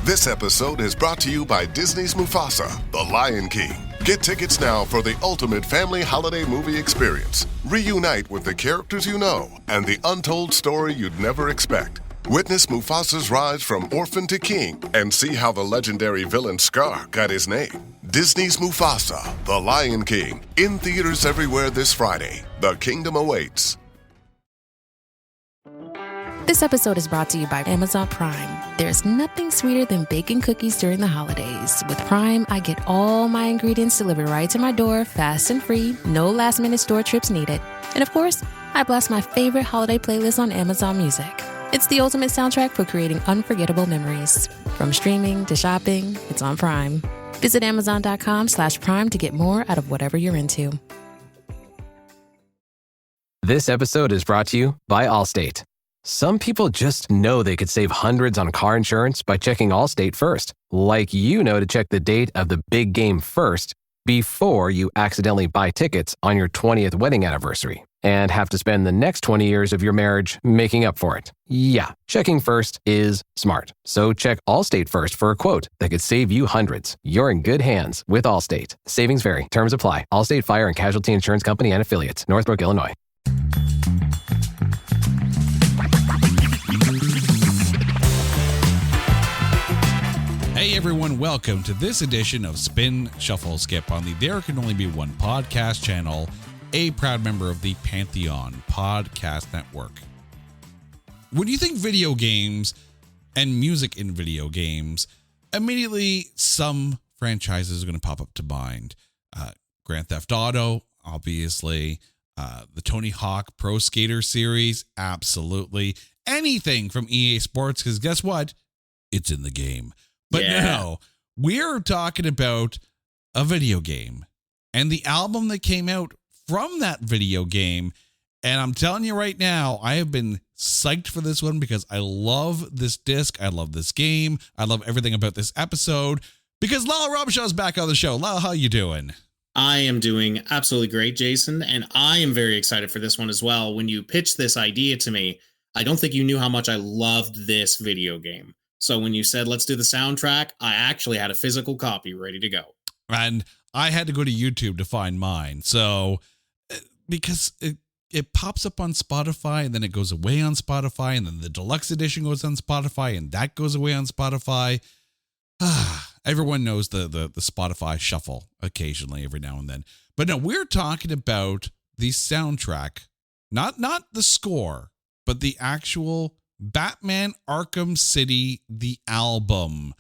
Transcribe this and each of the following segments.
This episode is brought to you by Disney's Mufasa, The Lion King. Get tickets now for the ultimate family holiday movie experience. Reunite with the characters you know and the untold story you'd never expect. Witness Mufasa's rise from orphan to king and see how the legendary villain Scar got his name. Disney's Mufasa, The Lion King, in theaters everywhere this Friday. The kingdom awaits. This episode is brought to you by Amazon Prime. There's nothing sweeter than baking cookies during the holidays. With Prime, I get all my ingredients delivered right to my door, fast and free, no last-minute store trips needed. And of course, I blast my favorite holiday playlist on Amazon Music. It's the ultimate soundtrack for creating unforgettable memories. From streaming to shopping, it's on Prime. Visit Amazon.com/Prime to get more out of whatever you're into. This episode is brought to you by Allstate. Some people just know they could save hundreds on car insurance by checking Allstate first. Like you know to check the date of the big game first before you accidentally buy tickets on your 20th wedding anniversary and have to spend the next 20 years of your marriage making up for it. Yeah, checking first is smart. So check Allstate first for a quote that could save you hundreds. You're in good hands with Allstate. Savings vary. Terms apply. Allstate Fire and Casualty Insurance Company and Affiliates. Northbrook, Illinois. Hey everyone, welcome to this edition of Spin Shuffle Skip on the There Can Only Be One podcast channel, a proud member of the Pantheon Podcast Network. When you think video games and music in video games, immediately some franchises are going to pop up to mind. Grand Theft Auto, obviously. The Tony Hawk Pro Skater series, absolutely. Anything from EA Sports, because guess what? It's in the game. But no, we're talking about a video game and the album that came out from that video game. And I'm telling you right now, I have been psyched for this one because I love this disc. I love this game. I love everything about this episode because Lyle Robichaud is back on the show. Lyle, how you doing? I am doing absolutely great, Jason. And I am very excited for this one as well. When you pitched this idea to me, I don't think you knew how much I loved this video game. So when you said, let's do the soundtrack, I actually had a physical copy ready to go. And I had to go to YouTube to find mine. So because it pops up on Spotify and then it goes away on Spotify and then the deluxe edition goes on Spotify and that goes away on Spotify. Everyone knows the Spotify shuffle occasionally every now and then. But no, we're talking about the soundtrack, not the score, but the actual Batman Arkham City, the album.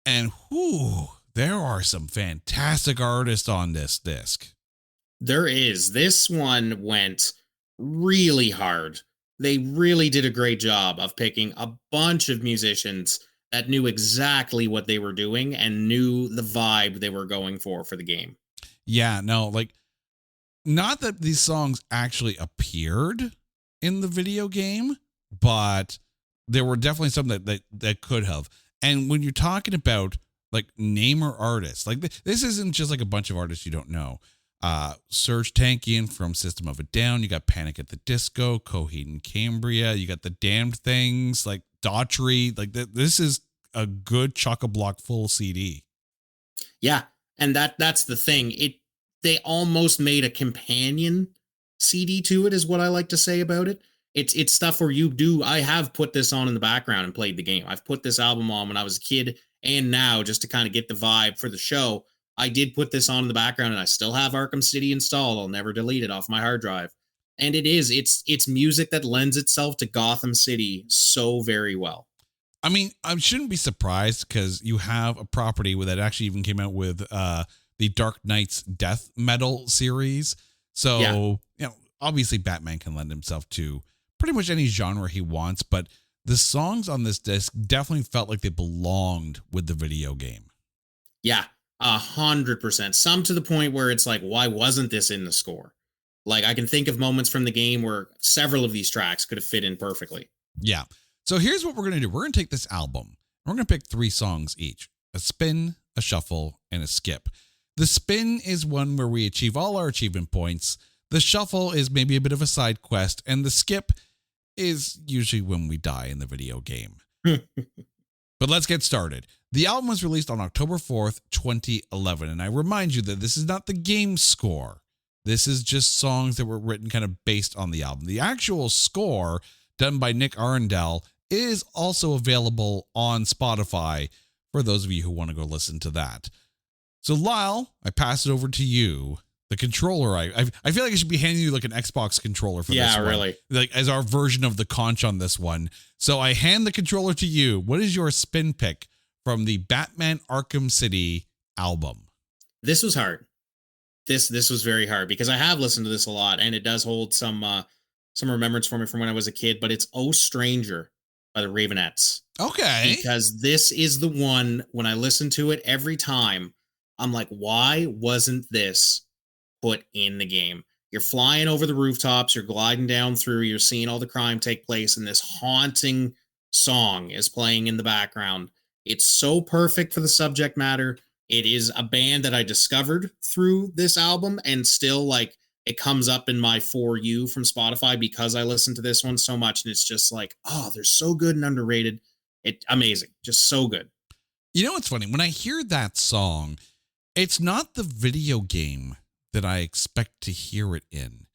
And there are some fantastic artists on this disc. There is. This one went really hard. They really did a great job of picking a bunch of musicians that knew exactly what they were doing and knew the vibe they were going for the game. Yeah, no, like, not that these songs actually appeared in the video game, but there were definitely some that could have. And when you're talking about like namer artists, like this isn't just like a bunch of artists you don't know. Serge Tankian from System of a Down. You got Panic at the Disco, Coheed and Cambria. You got the Damned Things, like Daughtry. Like this is a good chock-a-block full CD. Yeah, and that's the thing. They almost made a companion CD to it, is what I like to say about it. It's stuff where I have put this on in the background and played the game. I've put this album on when I was a kid and now just to kind of get the vibe for the show. I did put this on in the background and I still have Arkham City installed. I'll never delete it off my hard drive. And it's music that lends itself to Gotham City so very well. I mean, I shouldn't be surprised because you have a property that actually even came out with the Dark Knight's Death Metal series. So, obviously Batman can lend himself to pretty much any genre he wants, but the songs on this disc definitely felt like they belonged with the video game. Yeah, 100%. Some to the point where it's like, why wasn't this in the score? Like, I can think of moments from the game where several of these tracks could have fit in perfectly. Yeah. So here's what we're going to do. We're going to take this album. We're going to pick 3 songs each: a spin, a shuffle, and a skip. The spin is one where we achieve all our achievement points. The shuffle is maybe a bit of a side quest, and the skip is usually when we die in the video game. But let's get started. The album was released on October 4th, 2011. And I remind you that this is not the game score. This is just songs that were written kind of based on the album. The actual score, done by Nick Arundel, is also available on Spotify for those of you who want to go listen to that. So Lyle, I pass it over to you. The controller, I feel like I should be handing you like an Xbox controller for this one. Yeah, really. Like as our version of the conch on this one. So I hand the controller to you. What is your spin pick from the Batman Arkham City album? This was hard. This was very hard because I have listened to this a lot, and it does hold some remembrance for me from when I was a kid. But it's "Oh Stranger" by the Ravenettes. Okay. Because this is the one, when I listen to it every time, I'm like, why wasn't this put in the game? You're flying over the rooftops, you're gliding down through, you're seeing all the crime take place, and this haunting song is playing in the background. It's so perfect for the subject matter. It is a band that I discovered through this album, and still, like, it comes up in my For You from Spotify because I listen to this one so much, and it's just like, oh, they're so good and underrated. Amazing. Just so good. You know what's funny? When I hear that song, it's not the video game that I expect to hear it in.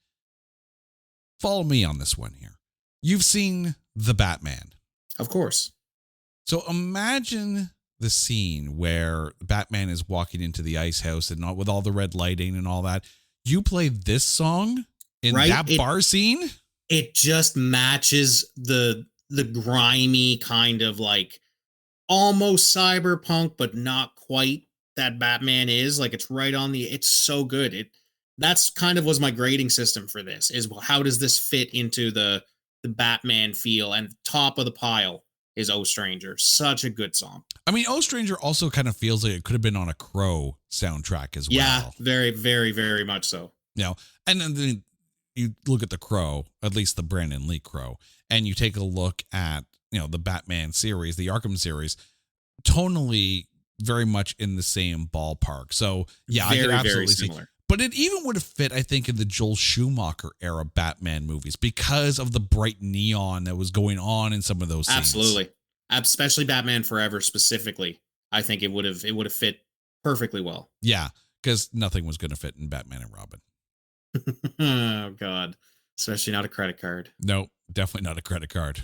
Follow me on this one here. You've seen The Batman. Of course. So imagine the scene where Batman is walking into the ice house and with all the red lighting and all that. You play this song in that bar scene? It just matches the grimy kind of like almost cyberpunk, but not quite that Batman is. Like, it's right on it's so good. That's kind of was my grading system for this, is how does this fit into the Batman feel? And top of the pile is "Oh Stranger." Such a good song. I mean, "Oh Stranger" also kind of feels like it could have been on a Crow soundtrack as well. Yeah, very, very, very much so. You know, and then you look at the Crow, at least the Brandon Lee Crow, and you take a look at, you know, the Batman series, the Arkham series, tonally very much in the same ballpark. So yeah, I could absolutely see. But it even would have fit, I think, in the Joel Schumacher era Batman movies because of the bright neon that was going on in some of those scenes. Absolutely. Especially Batman Forever specifically. I think it would have fit perfectly well. Yeah, because nothing was going to fit in Batman and Robin. Oh, God. Especially not a credit card. No, definitely not a credit card.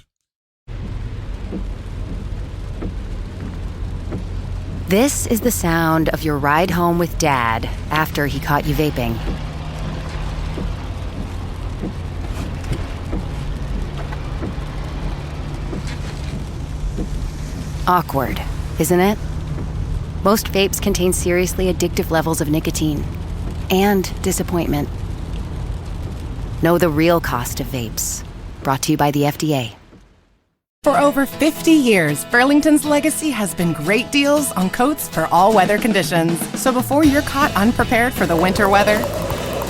This is the sound of your ride home with Dad after he caught you vaping. Awkward, isn't it? Most vapes contain seriously addictive levels of nicotine and disappointment. Know the real cost of vapes. Brought to you by the FDA. For over 50 years, Burlington's legacy has been great deals on coats for all weather conditions. So before you're caught unprepared for the winter weather,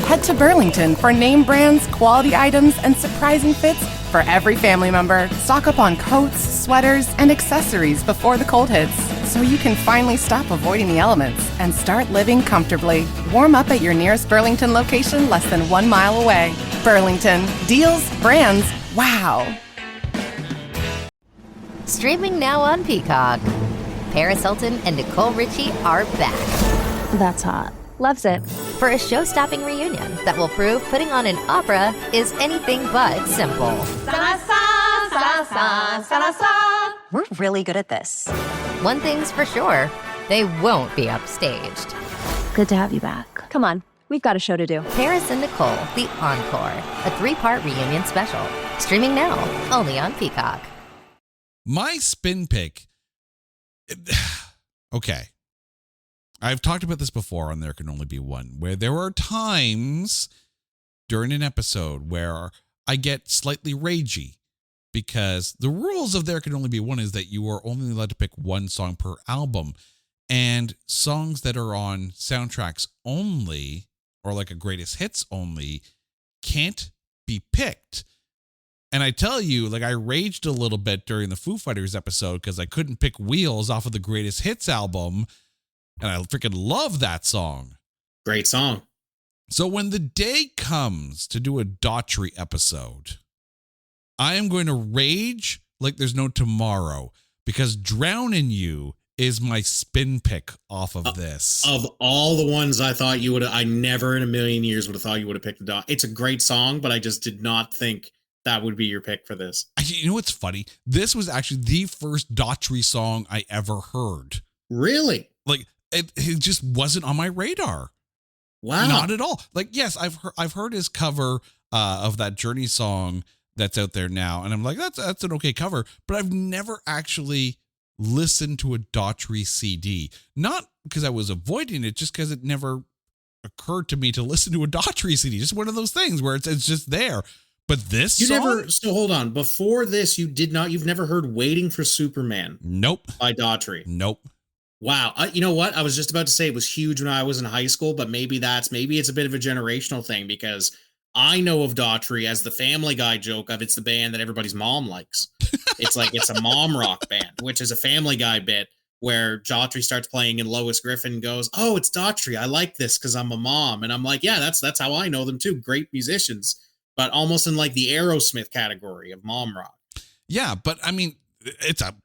head to Burlington for name brands, quality items, and surprising fits for every family member. Stock up on coats, sweaters, and accessories before the cold hits, so you can finally stop avoiding the elements and start living comfortably. Warm up at your nearest Burlington location less than 1 mile away. Burlington. Deals, brands, wow. Streaming now on Peacock. Paris Hilton and Nicole Richie are back. That's hot. Loves it. For a show-stopping reunion that will prove putting on an opera is anything but simple. We're really good at this. One thing's for sure, they won't be upstaged. Good to have you back. Come on, we've got a show to do. Paris and Nicole, The Encore, a 3-part reunion special. Streaming now, only on Peacock. My spin pick. Okay. I've talked about this before on There Can Only Be One, where there are times during an episode where I get slightly ragey because the rules of There Can Only Be One is that you are only allowed to pick one song per album, and songs that are on soundtracks only or like a greatest hits only can't be picked. And I tell you, like, I raged a little bit during the Foo Fighters episode because I couldn't pick Wheels off of the greatest hits album. And I freaking love that song. Great song. So when the day comes to do a Daughtry episode, I am going to rage like there's no tomorrow because Drown in You is my spin pick off of this. Of all the ones I thought you would have, I never in a million years would have thought you would have picked the dog. It's a great song, but I just did not think that would be your pick for this. You know what's funny? This was actually the first Daughtry song I ever heard. Really? Like it just wasn't on my radar. Wow. Not at all. Like, yes, I've heard his cover of that Journey song that's out there now, and I'm like, that's an okay cover, but I've never actually listened to a Daughtry CD. Not because I was avoiding it, just because it never occurred to me to listen to a Daughtry CD. Just one of those things where it's just there. But this song, so hold on. Before this, you've never heard Waiting for Superman. Nope. By Daughtry. Nope. Wow. You know what? I was just about to say it was huge when I was in high school, but maybe it's a bit of a generational thing, because I know of Daughtry as the Family Guy joke of it's the band that everybody's mom likes. It's like it's a mom rock band, which is a Family Guy bit where Daughtry starts playing and Lois Griffin goes, "Oh, it's Daughtry. I like this because I'm a mom." And I'm like, yeah, that's how I know them too. Great musicians, but almost in like the Aerosmith category of mom rock. Yeah, but I mean,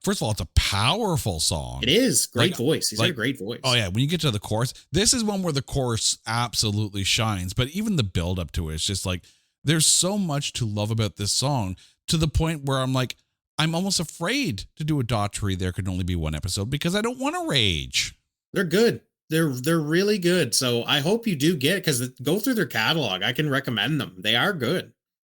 first of all, it's a powerful song. It is. Great voice. He's got a great voice. Oh yeah, when you get to the chorus, this is one where the chorus absolutely shines, but even the build up to it, it's just like, there's so much to love about this song, to the point where I'm like, I'm almost afraid to do a Daughtry There Could Only Be One episode, because I don't want to rage. They're good. They're really good. So I hope you do get, because go through their catalog. I can recommend them. They are good.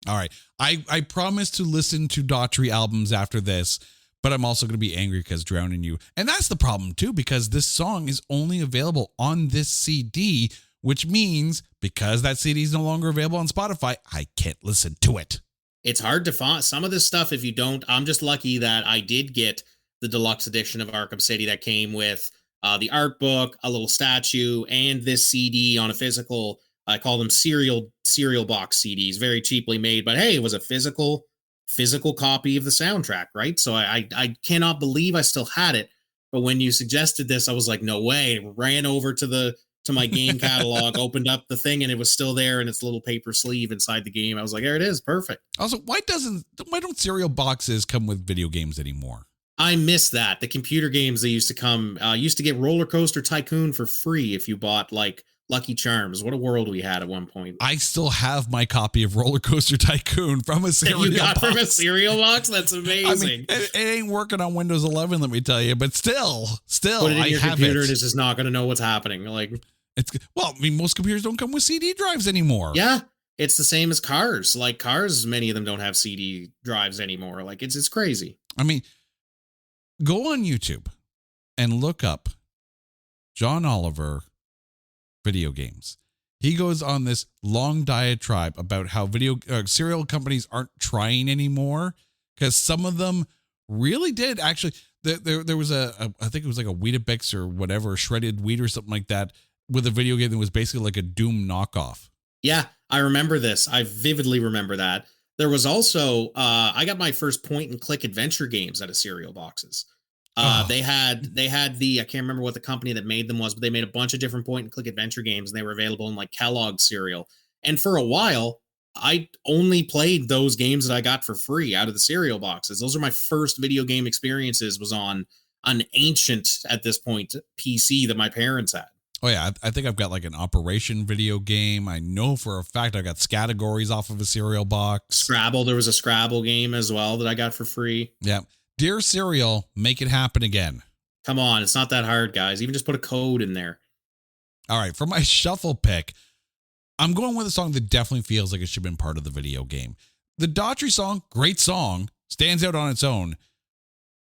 All right. I promise to listen to Daughtry albums after this, but I'm also going to be angry because Drown in You. And that's the problem too, because this song is only available on this CD, which means because that CD is no longer available on Spotify, I can't listen to it. It's hard to find some of this stuff if you don't. I'm just lucky that I did get the deluxe edition of Arkham City that came with the art book, a little statue, and this CD on a physical. I call them cereal box CDs, very cheaply made. But hey, it was a physical copy of the soundtrack, right? So I cannot believe I still had it. But when you suggested this, I was like, no way. Ran over to my game catalog, opened up the thing, and it was still there in its little paper sleeve inside the game. I was like, there it is, perfect. Also, why don't cereal boxes come with video games anymore? I miss that. The computer games that used to come, used to get Roller Coaster Tycoon for free if you bought like Lucky Charms. What a world we had at one point. I still have my copy of Roller Coaster Tycoon from a cereal box. You got from a cereal box? That's amazing. I mean, it ain't working on Windows 11, let me tell you, but still, put it in your computer and it's just not going to know what's happening. Like, I mean, most computers don't come with CD drives anymore. Yeah, it's the same as cars. Like cars, many of them don't have CD drives anymore. Like it's crazy. I mean, go on YouTube and look up John Oliver video games. He goes on this long diatribe about how cereal companies aren't trying anymore, because some of them really did. Actually, there was I think it was like a Weetabix or whatever, shredded wheat or something like that, with a video game that was basically like a Doom knockoff. Yeah, I remember this. I vividly remember that. There was also, I got my first point and click adventure games out of cereal boxes. They had I can't remember what the company that made them was, but they made a bunch of different point and click adventure games, and they were available in like Kellogg's cereal. And for a while, I only played those games that I got for free out of the cereal boxes. Those are my first video game experiences, was on an ancient, at this point, PC that my parents had. Oh yeah, I think I've got like an Operation video game. I know for a fact I got categories off of a cereal box. Scrabble, there was a Scrabble game as well that I got for free. Yeah. Dear Cereal, make it happen again. Come on, it's not that hard, guys. Even just put a code in there. All right, for my shuffle pick, I'm going with a song that definitely feels like it should have been part of the video game. The Daughtry song, great song, stands out on its own.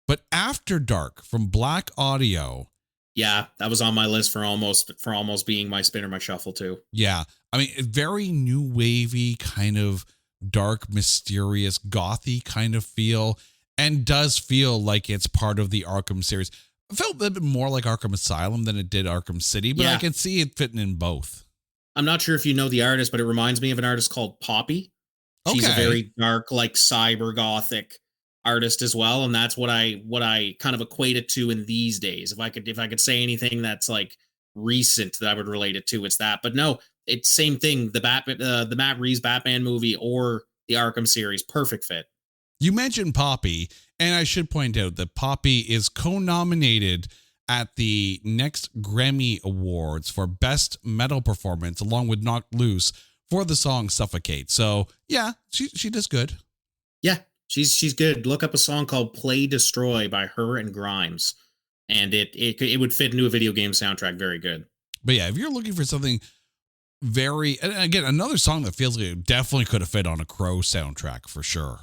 But After Dark from Black Audio. Yeah, that was on my list for almost being my spin or my shuffle too. Yeah, I mean, very new wavy, kind of dark, mysterious, gothy kind of feel, and does feel like it's part of the Arkham series. It felt a little bit more like Arkham Asylum than it did Arkham City, but I can see it fitting in both. I'm not sure if you know the artist, but it reminds me of an artist called Poppy. She's a very dark, like cyber gothic artist as well, and that's what I kind of equate it to in these days. If I could say anything that's like recent that I would relate it to, it's that. But no, it's same thing. The Matt Reeves Batman movie or the Arkham series, perfect fit. You mentioned Poppy, and I should point out that Poppy is co-nominated at the next Grammy Awards for Best Metal Performance, along with Knocked Loose, for the song Suffocate. So, yeah, she does good. Yeah, she's good. Look up a song called Play Destroy by her and Grimes, and it would fit into a video game soundtrack very good. But yeah, if you're looking for something very, and again, another song that feels like it definitely could have fit on a Crow soundtrack for sure.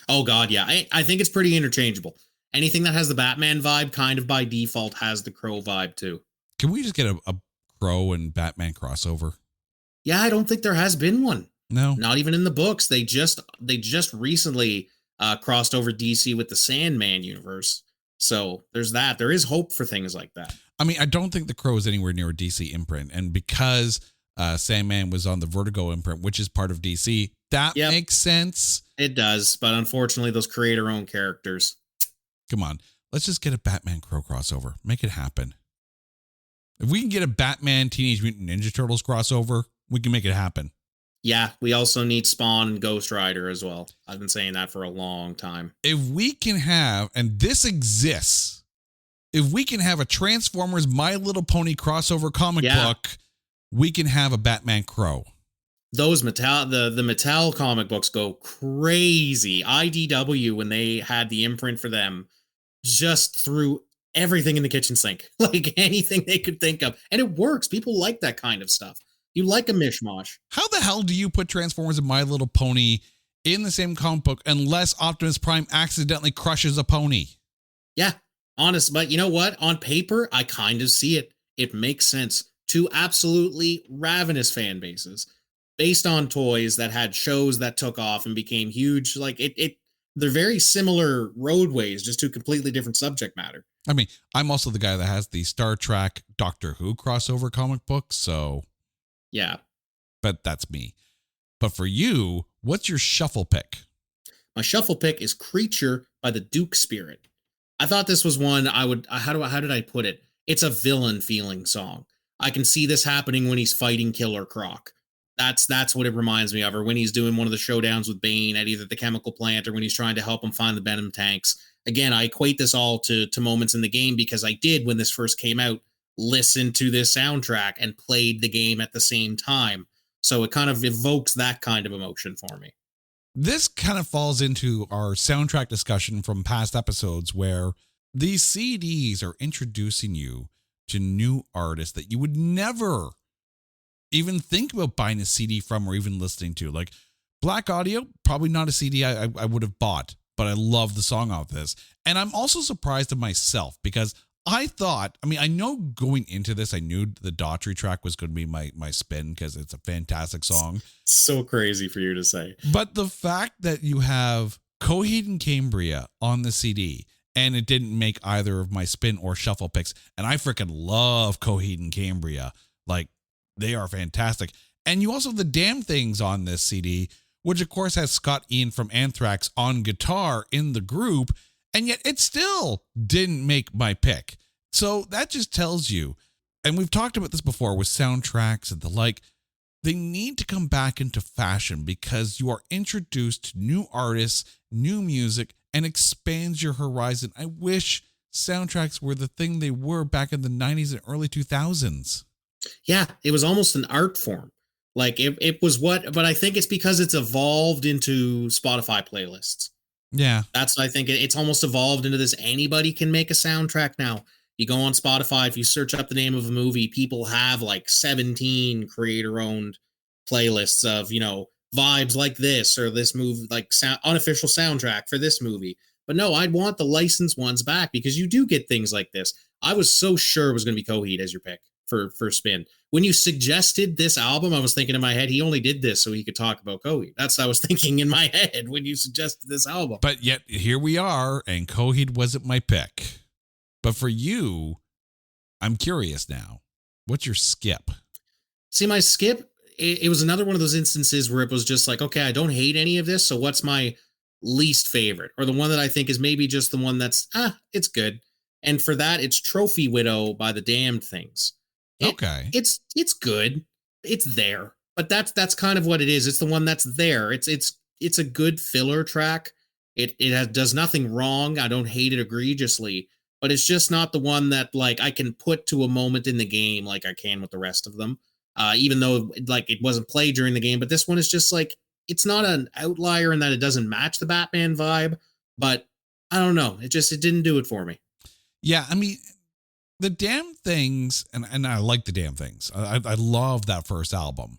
Oh, God, yeah. I think it's pretty interchangeable. Anything that has the Batman vibe kind of by default has the Crow vibe, too. Can we just get a Crow and Batman crossover? Yeah, I don't think there has been one. No. Not even in the books. They just recently crossed over DC with the Sandman universe. So there's that. There is hope for things like that. I mean, I don't think the Crow is anywhere near a DC imprint. And because Sandman was on the Vertigo imprint, which is part of DC, that makes sense. It does. But unfortunately, those creator-owned characters. Come on. Let's just get a Batman Crow crossover. Make it happen. If we can get a Batman Teenage Mutant Ninja Turtles crossover, we can make it happen. Yeah, we also need Spawn and Ghost Rider as well. I've been saying that for a long time. If we can have, and this exists, if we can have a Transformers My Little Pony crossover comic book, we can have a Batman Crow. Those Mattel, the Mattel comic books go crazy. IDW, when they had the imprint for them, just threw everything in the kitchen sink, like anything they could think of. And it works. People like that kind of stuff. You like a mishmash. How the hell do you put Transformers and My Little Pony in the same comic book unless Optimus Prime accidentally crushes a pony? Yeah, honest. But you know what? On paper, I kind of see it. It makes sense. Two absolutely ravenous fan bases based on toys that had shows that took off and became huge. Like they're very similar roadways, just to completely different subject matter. I mean, I'm also the guy that has the Star Trek Doctor Who crossover comic book, so yeah. But that's me. But for you, what's your shuffle pick? My shuffle pick is Creature by the Duke Spirit. I thought this was one I would, how did I put it? It's a villain feeling song. I can see this happening when he's fighting Killer Croc. That's what it reminds me of, or when he's doing one of the showdowns with Bane at either the chemical plant or when he's trying to help him find the venom tanks. Again, I equate this all to moments in the game because I did, when this first came out, listen to this soundtrack and played the game at the same time. So it kind of evokes that kind of emotion for me. This kind of falls into our soundtrack discussion from past episodes where these CDs are introducing you to new artists that you would never even think about buying a CD from or even listening to. Like Black Audio, probably not a CD I would have bought, but I love the song off this. And I'm also surprised at myself because I thought, I mean, I know going into this, I knew the Daughtry track was going to be my spin because it's a fantastic song. So crazy for you to say. But the fact that you have Coheed and Cambria on the CD and it didn't make either of my spin or shuffle picks. And I freaking love Coheed and Cambria. Like, they are fantastic. And you also have the Damn Things on this CD, which of course has Scott Ian from Anthrax on guitar in the group. And yet it still didn't make my pick. So that just tells you, and we've talked about this before with soundtracks and the like, they need to come back into fashion because you are introduced to new artists, new music, and expands your horizon. I wish soundtracks were the thing they were back in the 90s and early 2000s. Yeah, it was almost an art form. Like it was but I think it's because it's evolved into Spotify playlists. Yeah. That's, I think it's almost evolved into this. Anybody can make a soundtrack now. You go on Spotify, if you search up the name of a movie, people have like 17 creator-owned playlists of, vibes like this or this movie, like unofficial soundtrack for this movie. But no, I'd want the licensed ones back because you do get things like this. I was so sure it was going to be Coheed as your pick for spin. When you suggested this album, I was thinking in my head, he only did this so he could talk about Coheed. That's what I was thinking in my head when you suggested this album. But yet here we are, and Coheed wasn't my pick. But for you, I'm curious now. What's your skip? See, my skip, it was another one of those instances where it was just like, okay, I don't hate any of this, so what's my least favorite? Or the one that I think is maybe just the one that's, it's good. And for that, it's Trophy Widow by the Damned Things. Okay. It's good. It's there. But that's kind of what it is. It's the one that's there. It's a good filler track. does nothing wrong. I don't hate it egregiously, but it's just not the one that like I can put to a moment in the game like I can with the rest of them. Even though like it wasn't played during the game, but this one is just like it's not an outlier in that it doesn't match the Batman vibe, but I don't know. It didn't do it for me. Yeah, I mean, the Damn Things, and I like the Damn Things. I love that first album,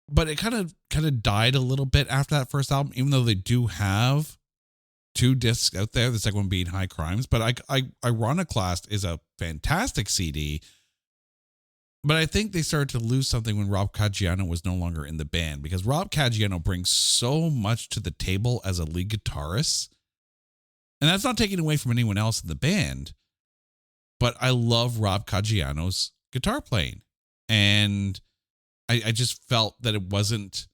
but it kind of died a little bit after that first album, even though they do have 2 discs out there. The second one being High Crimes, but Iconoclast is a fantastic CD. But I think they started to lose something when Rob Caggiano was no longer in the band, because Rob Caggiano brings so much to the table as a lead guitarist. And that's not taking away from anyone else in the band, but I love Rob Caggiano's guitar playing. And I just felt that it wasn't,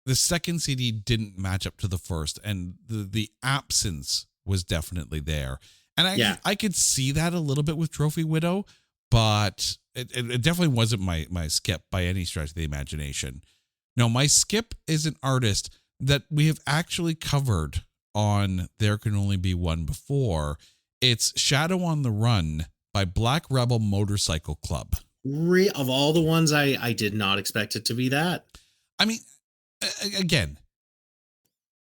the second CD didn't match up to the first, and the absence was definitely there. And I could see that a little bit with Trophy Widow, but it definitely wasn't my skip by any stretch of the imagination. No, my skip is an artist that we have actually covered on There Can Only Be One before. It's Shadow on the Run by Black Rebel Motorcycle Club. Of all the ones, I did not expect it to be that. I mean, again,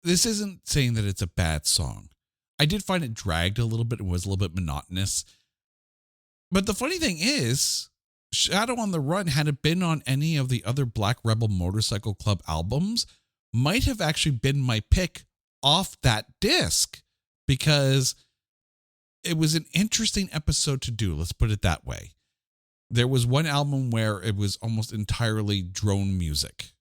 this isn't saying that it's a bad song. I did find it dragged a little bit and was a little bit monotonous. But the funny thing is, Shadow on the Run, had it been on any of the other Black Rebel Motorcycle Club albums, might have actually been my pick off that disc, because it was an interesting episode to do. Let's put it that way. There was one album where it was almost entirely drone music,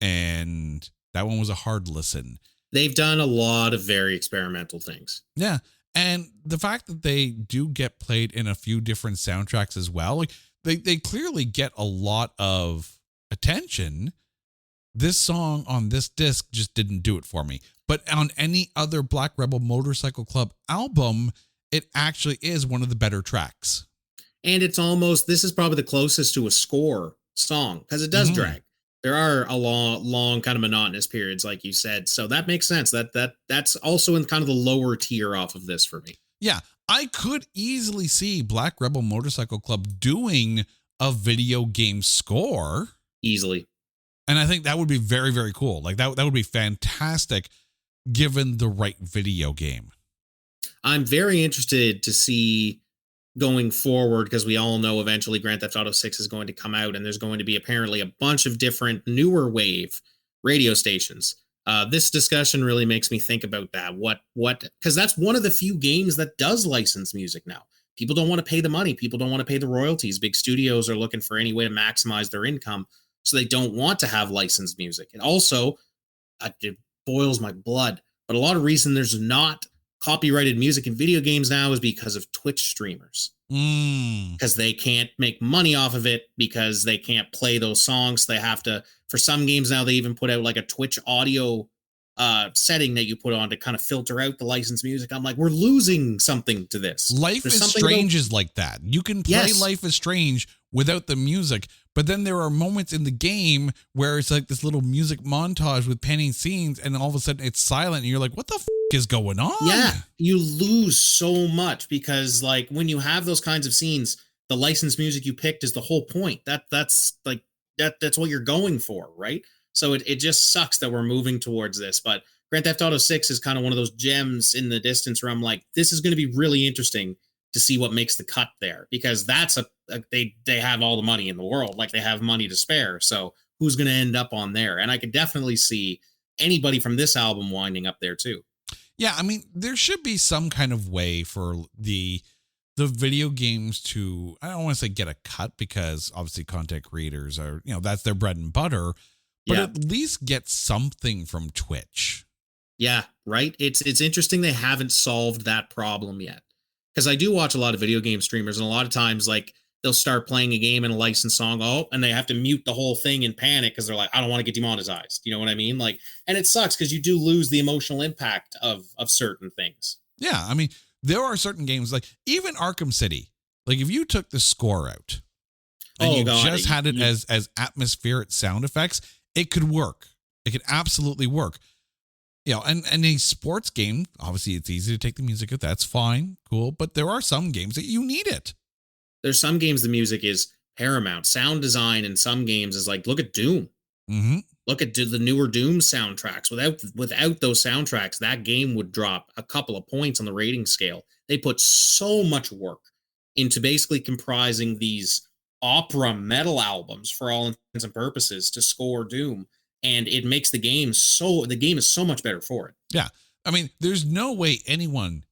and that one was a hard listen. They've done a lot of very experimental things. Yeah. And the fact that they do get played in a few different soundtracks as well, like they clearly get a lot of attention. This song on this disc just didn't do it for me. But on any other Black Rebel Motorcycle Club album, it actually is one of the better tracks. And it's almost, this is probably the closest to a score song, because it does drag. There are a long kind of monotonous periods, like you said. So that makes sense. That's also in kind of the lower tier off of this for me. Yeah, I could easily see Black Rebel Motorcycle Club doing a video game score. Easily. And I think that would be very, very cool. Like that would be fantastic given the right video game. I'm very interested to see going forward, because we all know eventually Grand Theft Auto 6 is going to come out, and there's going to be apparently a bunch of different newer wave radio stations. This discussion really makes me think about that. Because that's one of the few games that does license music now. People don't want to pay the money. People don't want to pay the royalties. Big studios are looking for any way to maximize their income, so they don't want to have licensed music. And also, it boils my blood, but a lot of reason there's not copyrighted music in video games now is because of Twitch streamers. Because they can't make money off of it, because they can't play those songs. They have to, for some games now, they even put out like a Twitch audio setting that you put on to kind of filter out the licensed music. I'm like, we're losing something to this. Life is Strange is like that. You can play Life is Strange without the music, but then there are moments in the game where it's like this little music montage with panning scenes, and all of a sudden it's silent, and you're like, what the is going on? Yeah, you lose so much, because like when you have those kinds of scenes, the licensed music you picked is the whole point. That's what you're going for, right? So it just sucks that we're moving towards this. But Grand Theft Auto 6 is kind of one of those gems in the distance where I'm like, this is going to be really interesting to see what makes the cut there, because that's they have all the money in the world. Like, they have money to spare. So who's going to end up on there? And I could definitely see anybody from this album winding up there too. Yeah, I mean, there should be some kind of way for the video games to, I don't want to say get a cut, because obviously content creators are, that's their bread and butter, but at least get something from Twitch. Yeah, right. It's interesting they haven't solved that problem yet, because I do watch a lot of video game streamers, and a lot of times, like, they'll start playing a game in a licensed song, and they have to mute the whole thing in panic because they're like, I don't want to get demonetized. You know what I mean? Like, and it sucks because you do lose the emotional impact of certain things. Yeah, I mean, there are certain games, like even Arkham City. Like, if you took the score out and just had it as atmospheric sound effects, it could work. It could absolutely work. You know, and a sports game, obviously it's easy to take the music out. That's fine, cool. But there are some games that you need it. There's some games the music is paramount. Sound design in some games is like, look at Doom. Mm-hmm. Look at the newer Doom soundtracks. Without those soundtracks, that game would drop a couple of points on the rating scale. They put so much work into basically comprising these opera metal albums for all intents and purposes to score Doom. And it makes the game is so much better for it. Yeah. I mean, there's no way anyone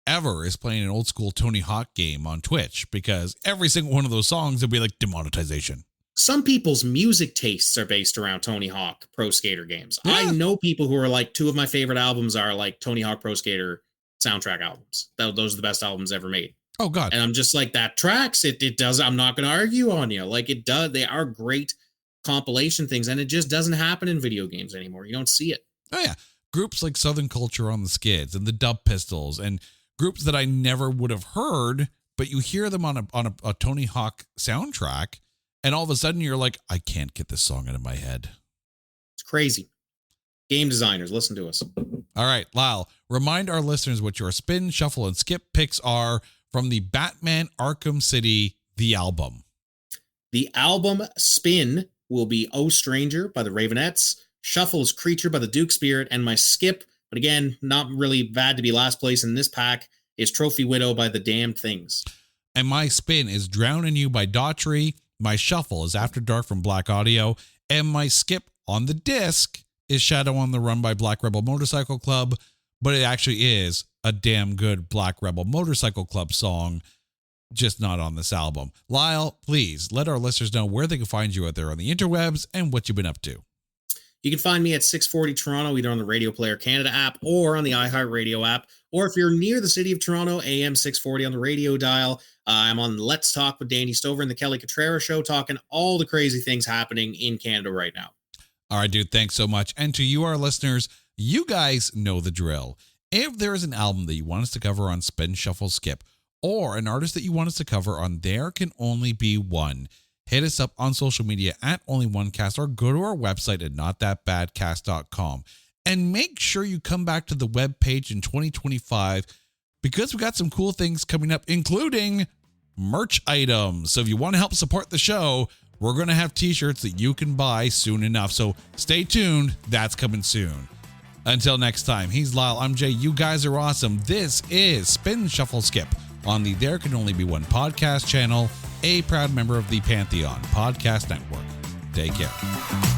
ever is playing an old school Tony Hawk game on Twitch, because every single one of those songs would be like demonetization. Some people's music tastes are based around Tony Hawk Pro Skater games. Yeah. I know people who are like, two of my favorite albums are like Tony Hawk Pro Skater soundtrack albums. Those are the best albums ever made. Oh God. And I'm just like, that tracks, it does. I'm not going to argue on you. Like, it does. They are great compilation things, and it just doesn't happen in video games anymore. You don't see it. Oh yeah. Groups like Southern Culture on the Skids and the Dub Pistols, and groups that I never would have heard, but you hear them on a Tony Hawk soundtrack, and all of a sudden you're like, I can't get this song out of my head. It's crazy. Game designers, listen to us. All right, Lyle, remind our listeners what your spin, shuffle, and skip picks are from the Batman Arkham City, the album. The album spin will be Oh Stranger by the Ravenettes. Shuffle is Creature by the Duke Spirit. And my skip, but again, not really bad to be last place in this pack, is Trophy Widow by the Damned Things. And my spin is Drowning You by Daughtry. My shuffle is After Dark from Black Audio. And my skip on the disc is Shadow on the Run by Black Rebel Motorcycle Club. But it actually is a damn good Black Rebel Motorcycle Club song, just not on this album. Lyle, please let our listeners know where they can find you out there on the interwebs and what you've been up to. You can find me at 640 Toronto, either on the Radio Player Canada app or on the iHeartRadio app. Or if you're near the city of Toronto, AM 640 on the radio dial. I'm on Let's Talk with Danny Stover and the Kelly Contreras Show, talking all the crazy things happening in Canada right now. All right, dude, thanks so much. And to you, our listeners, you guys know the drill. If there is an album that you want us to cover on Spin, Shuffle, Skip, or an artist that you want us to cover on There Can Only Be One, hit us up on social media at OnlyOneCast, or go to our website at notthatbadcast.com. And make sure you come back to the webpage in 2025, because we got some cool things coming up, including merch items. So if you want to help support the show, we're going to have t-shirts that you can buy soon enough. So stay tuned. That's coming soon. Until next time, he's Lyle. I'm Jay. You guys are awesome. This is Spin, Shuffle, Skip on the There Can Only Be One podcast channel, a proud member of the Pantheon Podcast Network. Take care.